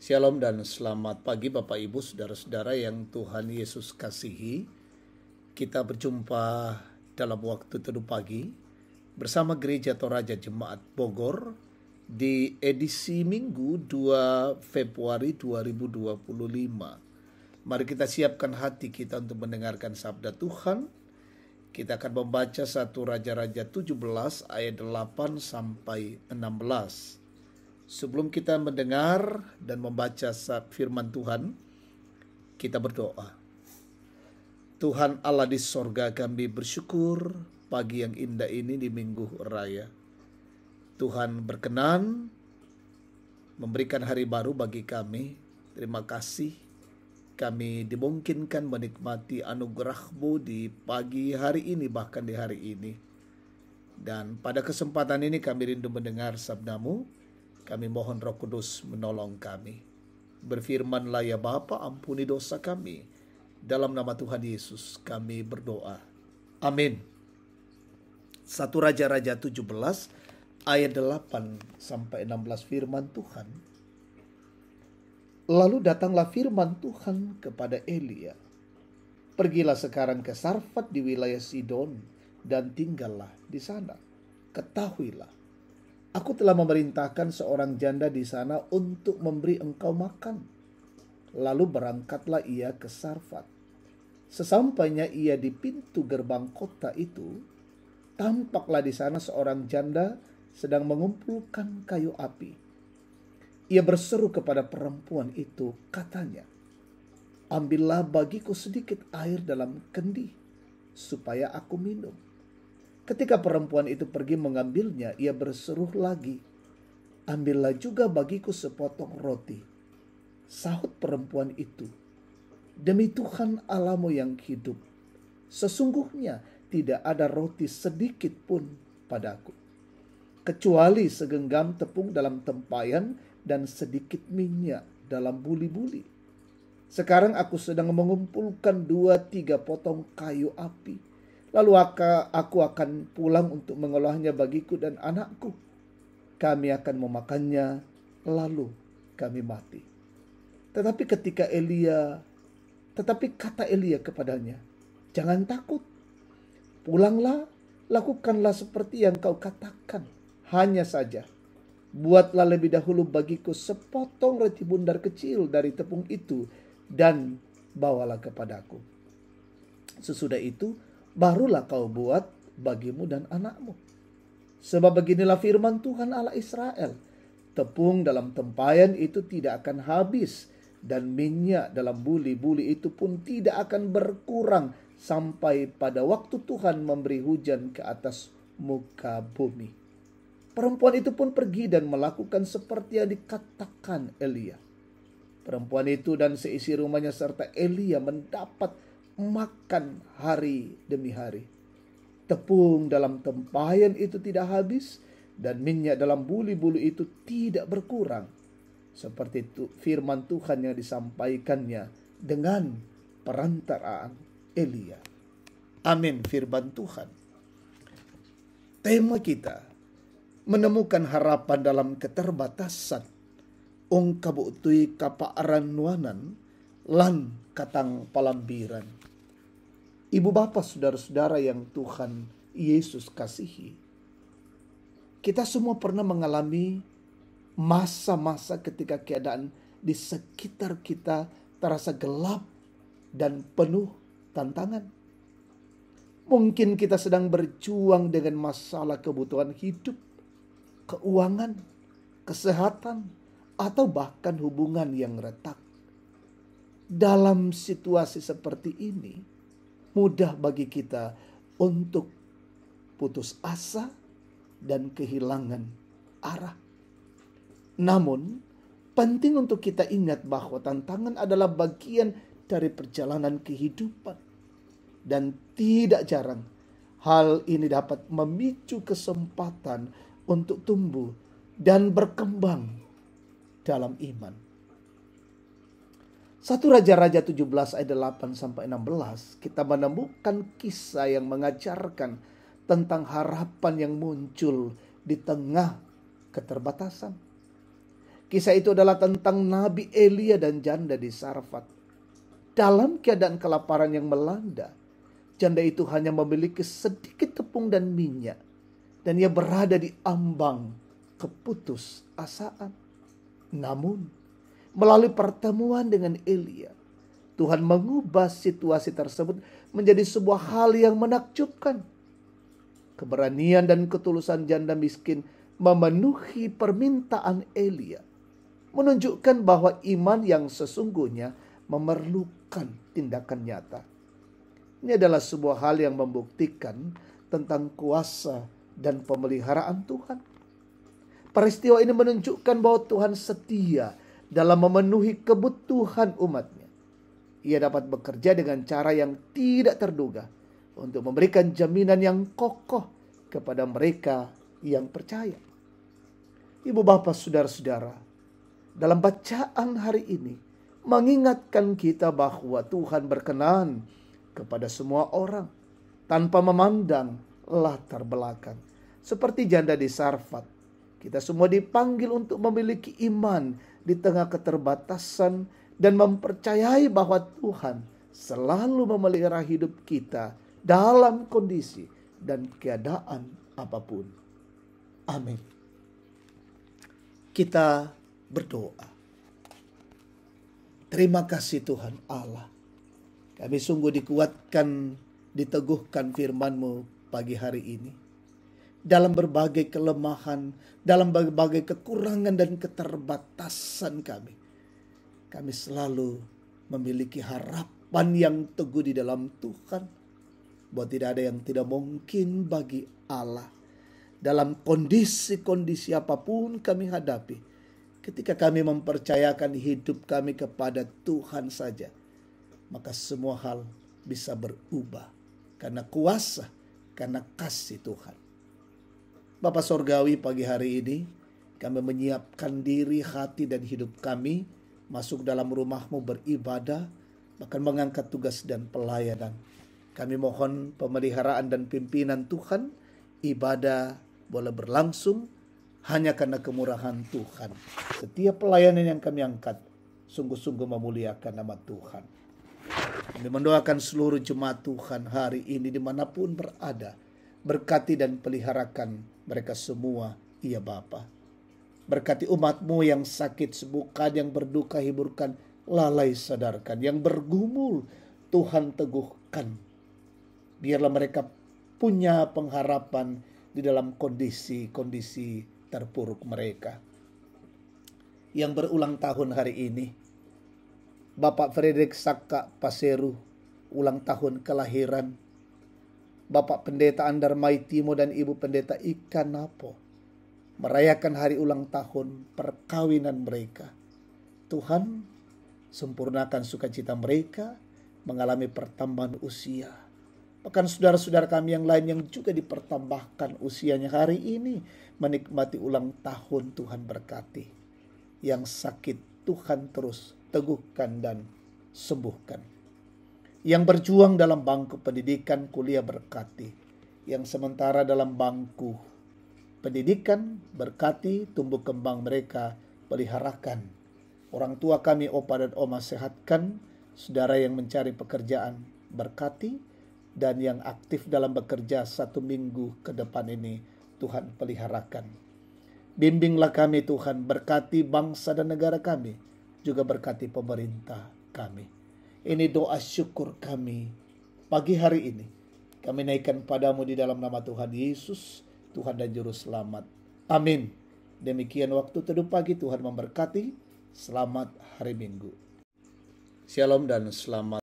Shalom dan selamat pagi Bapak Ibu Saudara-saudara yang Tuhan Yesus kasihi. Kita berjumpa dalam waktu teduh pagi bersama Gereja Toraja Jemaat Bogor di edisi Minggu 2 Februari 2025. Mari kita siapkan hati kita untuk mendengarkan sabda Tuhan. Kita akan membaca 1 Raja-Raja 17 ayat 8 sampai 16. Sebelum kita mendengar dan membaca firman Tuhan, kita berdoa. Tuhan Allah di sorga, kami bersyukur pagi yang indah ini di Minggu Raya. Tuhan berkenan memberikan hari baru bagi kami. Terima kasih kami dimungkinkan menikmati anugerah-Mu di pagi hari ini, bahkan di hari ini. Dan pada kesempatan ini kami rindu mendengar sabda-Mu. Kami mohon Roh Kudus menolong kami. Berfirmanlah ya Bapa, ampuni dosa kami. Dalam nama Tuhan Yesus kami berdoa. Amin. 1 Raja-Raja 17 ayat 8 sampai 16 firman Tuhan. Lalu datanglah firman Tuhan kepada Elia. Pergilah sekarang ke Sarfat di wilayah Sidon dan tinggallah di sana. Ketahuilah, aku telah memerintahkan seorang janda di sana untuk memberi engkau makan. Lalu berangkatlah ia ke Sarfat. Sesampainya ia di pintu gerbang kota itu, tampaklah di sana seorang janda sedang mengumpulkan kayu api. Ia berseru kepada perempuan itu, katanya, ambillah bagiku sedikit air dalam kendi, supaya aku minum. Ketika perempuan itu pergi mengambilnya, ia berseru lagi, ambillah juga bagiku sepotong roti. Sahut perempuan itu, demi Tuhan Allahmu yang hidup, sesungguhnya tidak ada roti sedikit pun padaku, kecuali segenggam tepung dalam tempayan dan sedikit minyak dalam buli-buli. Sekarang aku sedang mengumpulkan 2-3 potong kayu api. Lalu aku akan pulang untuk mengolahnya bagiku dan anakku. Kami akan memakannya, lalu kami mati. Tetapi kata Elia kepadanya, jangan takut. Pulanglah, lakukanlah seperti yang kau katakan. Hanya saja, buatlah lebih dahulu bagiku sepotong roti bundar kecil dari tepung itu dan bawalah kepadaku. Sesudah itu, barulah kau buat bagimu dan anakmu. Sebab beginilah firman Tuhan Allah Israel, tepung dalam tempayan itu tidak akan habis, dan minyak dalam buli-buli itu pun tidak akan berkurang sampai pada waktu Tuhan memberi hujan ke atas muka bumi. Perempuan itu pun pergi dan melakukan seperti yang dikatakan Elia. Perempuan itu dan seisi rumahnya serta Elia mendapat makan hari demi hari. Tepung dalam tempayan itu tidak habis, dan minyak dalam buli-buli itu tidak berkurang. Seperti itu firman Tuhan yang disampaikannya dengan perantaraan Elia. Amin firman Tuhan. Tema kita, menemukan harapan dalam keterbatasan. Ungkabutui kapaaran nuanan lan katang palambiran. Ibu bapak saudara-saudara yang Tuhan Yesus kasihi, kita semua pernah mengalami masa-masa ketika keadaan di sekitar kita terasa gelap dan penuh tantangan. Mungkin kita sedang berjuang dengan masalah kebutuhan hidup, keuangan, kesehatan, atau bahkan hubungan yang retak. Dalam situasi seperti ini, mudah bagi kita untuk putus asa dan kehilangan arah. Namun, penting untuk kita ingat bahwa tantangan adalah bagian dari perjalanan kehidupan. Dan tidak jarang, hal ini dapat memicu kesempatan untuk tumbuh dan berkembang dalam iman. 1 Raja-Raja 17 ayat 8 sampai 16 kita menemukan kisah yang mengajarkan tentang harapan yang muncul di tengah keterbatasan. Kisah itu adalah tentang Nabi Elia dan janda di Sarfat. Dalam keadaan kelaparan yang melanda, janda itu hanya memiliki sedikit tepung dan minyak. Dan ia berada di ambang keputusasaan. Namun, melalui pertemuan dengan Elia, Tuhan mengubah situasi tersebut menjadi sebuah hal yang menakjubkan. Keberanian dan ketulusan janda miskin memenuhi permintaan Elia, menunjukkan bahwa iman yang sesungguhnya memerlukan tindakan nyata. Ini adalah sebuah hal yang membuktikan tentang kuasa dan pemeliharaan Tuhan. Peristiwa ini menunjukkan bahwa Tuhan setia dalam memenuhi kebutuhan umatnya. Ia dapat bekerja dengan cara yang tidak terduga untuk memberikan jaminan yang kokoh kepada mereka yang percaya. Ibu bapak saudara-saudara, dalam bacaan hari ini mengingatkan kita bahwa Tuhan berkenan kepada semua orang tanpa memandang latar belakang. Seperti janda di Sarfat, kita semua dipanggil untuk memiliki iman di tengah keterbatasan dan mempercayai bahwa Tuhan selalu memelihara hidup kita dalam kondisi dan keadaan apapun. Amin. Kita berdoa. Terima kasih Tuhan Allah. Kami sungguh dikuatkan, diteguhkan firman-Mu pagi hari ini. Dalam berbagai kelemahan, dalam berbagai kekurangan dan keterbatasan kami. Kami selalu memiliki harapan yang teguh di dalam Tuhan. Bahwa tidak ada yang tidak mungkin bagi Allah. Dalam kondisi-kondisi apapun kami hadapi, ketika kami mempercayakan hidup kami kepada Tuhan saja, maka semua hal bisa berubah karena kuasa, karena kasih Tuhan. Bapa Sorgawi, pagi hari ini kami menyiapkan diri, hati dan hidup kami masuk dalam rumah-Mu beribadah, bahkan mengangkat tugas dan pelayanan. Kami mohon pemeliharaan dan pimpinan Tuhan. Ibadah boleh berlangsung hanya karena kemurahan Tuhan. Setiap pelayanan yang kami angkat sungguh-sungguh memuliakan nama Tuhan. Kami mendoakan seluruh jemaat Tuhan hari ini dimanapun berada. Berkati dan peliharakan mereka semua, ya Bapa. Berkati umat-Mu yang sakit sembuhkan, yang berduka hiburkan, lalai sadarkan, yang bergumul Tuhan teguhkan. Biarlah mereka punya pengharapan di dalam kondisi-kondisi terpuruk mereka. Yang berulang tahun hari ini, Bapak Frederick Saka Paseru, ulang tahun kelahiran. Bapak Pendeta Andar Maitimo dan Ibu Pendeta Ika Napo merayakan hari ulang tahun perkawinan mereka. Tuhan sempurnakan sukacita mereka mengalami pertambahan usia. Bahkan saudara-saudara kami yang lain yang juga dipertambahkan usianya hari ini menikmati ulang tahun, Tuhan berkati. Yang sakit Tuhan terus teguhkan dan sembuhkan. Yang berjuang dalam bangku pendidikan kuliah berkati. Yang sementara dalam bangku pendidikan berkati, tumbuh kembang mereka peliharakan. Orang tua kami opa dan oma sehatkan. Saudara yang mencari pekerjaan berkati. Dan yang aktif dalam bekerja 1 minggu ke depan ini Tuhan peliharakan. Bimbinglah kami Tuhan, berkati bangsa dan negara kami, juga berkati pemerintah kami. Ini doa syukur kami pagi hari ini. Kami naikkan padamu di dalam nama Tuhan Yesus, Tuhan dan Juru Selamat. Amin. Demikian waktu teduh pagi, Tuhan memberkati. Selamat hari Minggu. Shalom dan selamat.